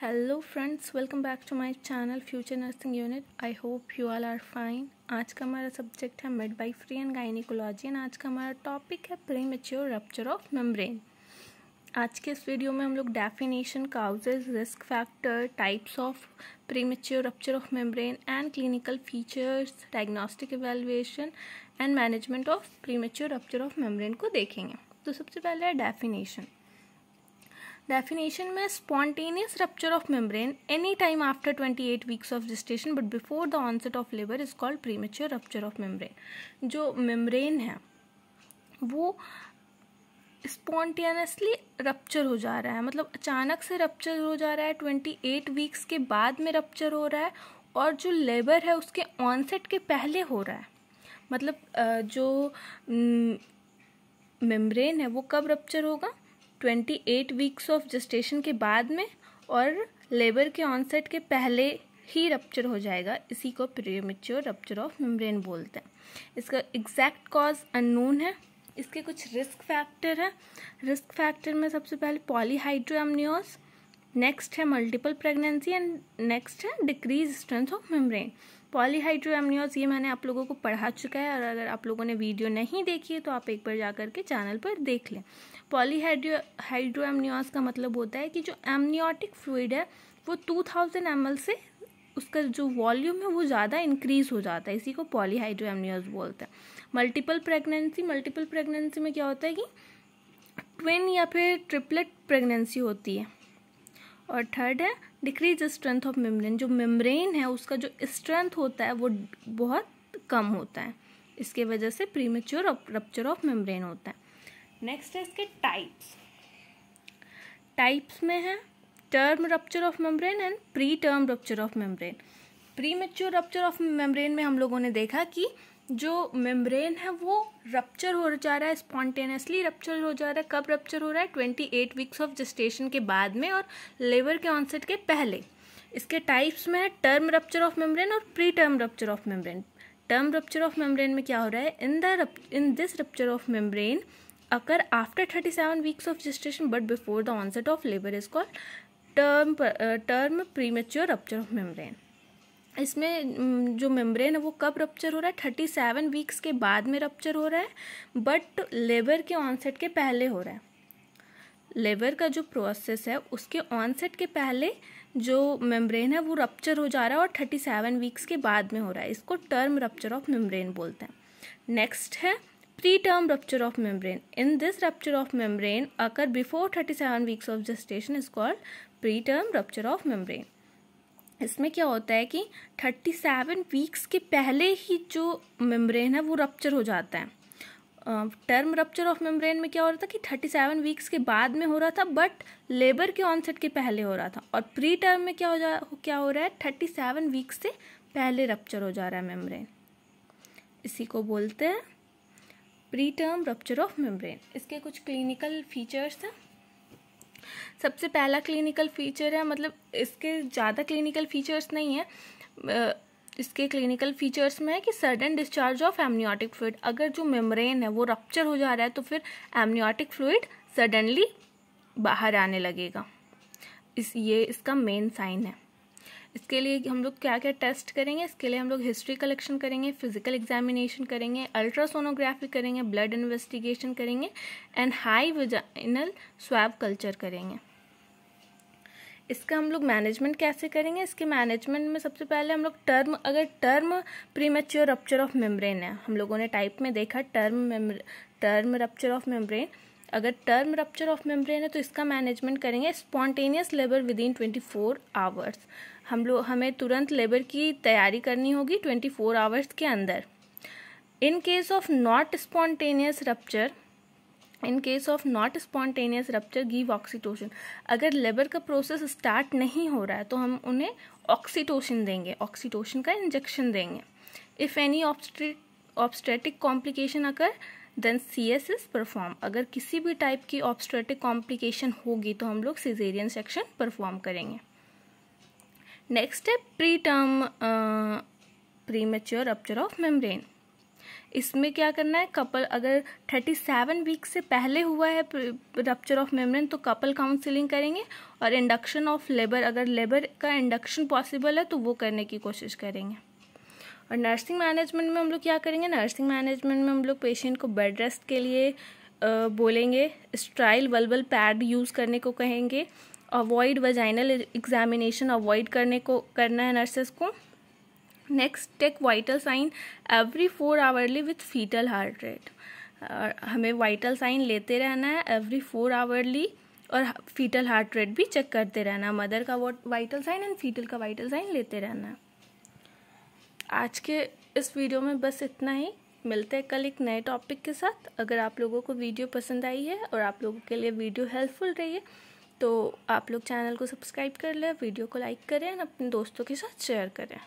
Hello friends, welcome back to my channel future nursing unit. I hope you all are fine. आज का हमारा subject है midwifery and gynaecology and आज का हमारा टॉपिक है प्रीमेच्योर रप्चर ऑफ मेम्ब्रेन। आज के इस वीडियो में हम लोग definition, causes, risk factor, types of premature rupture of membrane and clinical features, diagnostic evaluation and management of premature rupture of membrane को देखेंगे। तो सबसे पहले है डेफिनेशन। Definition में spontaneous rupture of membrane any time after 28 weeks of gestation but before the onset of labor is called premature rupture of membrane। जो membrane है वो spontaneously rupture हो जा रहा है, मतलब अचानक से rupture हो जा रहा है, 28 weeks के बाद में rupture हो रहा है और जो labor है उसके onset के पहले हो रहा है। मतलब जो membrane है वो कब rupture होगा? 28 वीक्स ऑफ जेस्टेशन के बाद में और लेबर के ऑनसेट के पहले ही रप्चर हो जाएगा। इसी को प्रीमेच्योर रप्चर ऑफ मेम्ब्रेन बोलते हैं। इसका एग्जैक्ट कॉज अननोन है। इसके कुछ रिस्क फैक्टर है। रिस्क फैक्टर में सबसे पहले पॉलीहाइड्रोएमनियोज, नेक्स्ट है मल्टीपल प्रेगनेंसी एंड नेक्स्ट है डिक्रीज स्ट्रेंथ ऑफ मेम्ब्रेन। पॉलीहाइड्रोएमनियोज ये मैंने आप लोगों को पढ़ा चुका है और अगर आप लोगों ने वीडियो नहीं देखी है तो आप एक बार जा करके चैनल पर देख लें। पॉलीहाइड्रोएमनियोज का मतलब होता है कि जो एमनियोटिक फ्लूइड है वो 2000 ml से उसका जो वॉल्यूम है वो ज़्यादा इंक्रीज हो जाता है। इसी को पॉलीहाइड्रोएमनियोज बोलते हैं। मल्टीपल प्रेगनेंसी में क्या होता है कि ट्विन या फिर ट्रिपलेट प्रेगनेंसी होती है। और थर्ड है डिक्रीज स्ट्रेंथ ऑफ मेम्ब्रेन। जो मेम्ब्रेन है उसका जो स्ट्रेंथ होता है वो बहुत कम होता है, इसके वजह से प्रीमेच्योर रप्चर ऑफ मेम्ब्रेन होता है। नेक्स्ट है इसके टाइप्स में है term rupture of membrane and pre term rupture of membrane. Premature rupture of membrane में हम लोगों ने देखा कि जो मेम्ब्रेन है वो रप्चर हो जा रहा है, स्पॉन्टेनियसली रप्चर हो जा रहा है। कब रप्चर हो रहा है? 28 वीक्स ऑफ जेस्टेशन के बाद में और लेबर के ऑनसेट के पहले। इसके टाइप्स में है टर्म रप्चर ऑफ मेम्ब्रेन और pre term rupture of membrane. Term rupture of membrane में क्या हो रहा है? In this rupture of membrane occur after 37 weeks of gestation but before the onset of labor is called term premature rupture of membrane। इसमें जो membrane है वो कब रप्चर हो रहा है? 37 वीक्स के बाद में रप्चर हो रहा है बट लेबर के ऑनसेट के पहले हो रहा है। लेबर का जो प्रोसेस है उसके ऑनसेट के पहले जो मेम्ब्रेन है वो रप्चर हो जा रहा है और 37 वीक्स के बाद में हो रहा है। इसको टर्म रप्चर ऑफ मेम्ब्रेन बोलते हैं। नेक्स्ट है preterm rupture of membrane. In this rupture of membrane occur before 37 weeks of gestation is called preterm rupture of membrane। इसमें क्या होता है कि 37 वीक्स के पहले ही जो मेम्ब्रेन है वो रप्चर हो जाता है। टर्म रप्चर ऑफ मेम्ब्रेन में क्या हो रहा था कि 37 वीक्स के बाद में हो रहा था बट लेबर के ऑनसेट के पहले हो रहा था। और प्री टर्म में क्या हो रहा है? 37 वीक्स से पहले रप्चर हो जा रहा है मेम्ब्रेन। इसी को बोलते हैं pre term rupture of membrane. इसके कुछ क्लिनिकल फीचर्स हैं। सबसे पहला क्लिनिकल फीचर है, मतलब इसके ज़्यादा क्लिनिकल फीचर्स नहीं है, इसके क्लिनिकल फीचर्स में है कि sudden discharge of amniotic fluid. अगर जो मेम्ब्रेन है वो रप्चर हो जा रहा है तो फिर एमनियोटिक फ्लूइड सडनली बाहर आने लगेगा। ये इसका मेन साइन है। इसके लिए हम लोग क्या क्या टेस्ट करेंगे? इसके लिए हम लोग हिस्ट्री कलेक्शन करेंगे, फिजिकल एग्जामिनेशन करेंगे, अल्ट्रासोनोग्राफी करेंगे, ब्लड इन्वेस्टिगेशन करेंगे and high vaginal swab culture करेंगे। इसका हम लोग मैनेजमेंट कैसे करेंगे? इसके मैनेजमेंट में सबसे पहले हम लोग term premature rupture of membrane है, हम लोगों ने टाइप में देखा टर्म रप्चर ऑफ मेम्ब्रेन। अगर टर्म रप्चर ऑफ मेम्ब्रेन है तो इसका मैनेजमेंट करेंगे स्पॉन्टेनियस लेबर विदिन 24 आवर्स। हमें तुरंत लेबर की तैयारी करनी होगी 24 आवर्स के अंदर। In case of not spontaneous rupture give oxytocin. अगर लेबर का प्रोसेस स्टार्ट नहीं हो रहा है तो हम उन्हें ऑक्सीटोसिन देंगे, ऑक्सीटोसिन का इंजेक्शन देंगे। If any obstetric complication occur then CS is perform. अगर किसी भी टाइप की ऑब्स्टेटिक कॉम्प्लिकेशन होगी तो हम लोग सिजेरियन सेक्शन परफॉर्म करेंगे। नेक्स्ट है pre term premature rupture of membrane. इसमें क्या करना है, कपल अगर 37 वीक से पहले हुआ है रप्चर ऑफ मेम्ब्रेन तो कपल काउंसलिंग करेंगे, और इंडक्शन ऑफ लेबर, अगर लेबर का इंडक्शन पॉसिबल है तो वो करने की कोशिश करेंगे। और नर्सिंग मैनेजमेंट में हम लोग क्या करेंगे, नर्सिंग मैनेजमेंट में हम लोग पेशेंट को बेड रेस्ट के लिए बोलेंगे, स्ट्राइल वल्वल पैड यूज़ करने को कहेंगे, अवॉइड वजाइनल एग्जामिनेशन अवॉइड करना है नर्सेस को। Next, take vital sign every 4 hourly with foetal heart rate, हमें वाइटल साइन लेते रहना है एवरी 4 आवर्ली, और फीटल हार्ट रेट भी चेक करते रहना है, मदर का वाइटल साइन एंड फीटल का वाइटल साइन लेते रहना है। आज के इस वीडियो में बस इतना ही, मिलते हैं कल एक नए टॉपिक के साथ। अगर आप लोगों को वीडियो पसंद आई है और आप लोगों के लिए वीडियो हेल्पफुल रही है तो आप लोग चैनल को सब्सक्राइब कर लें, वीडियो को लाइक करें और अपने दोस्तों के साथ शेयर करें।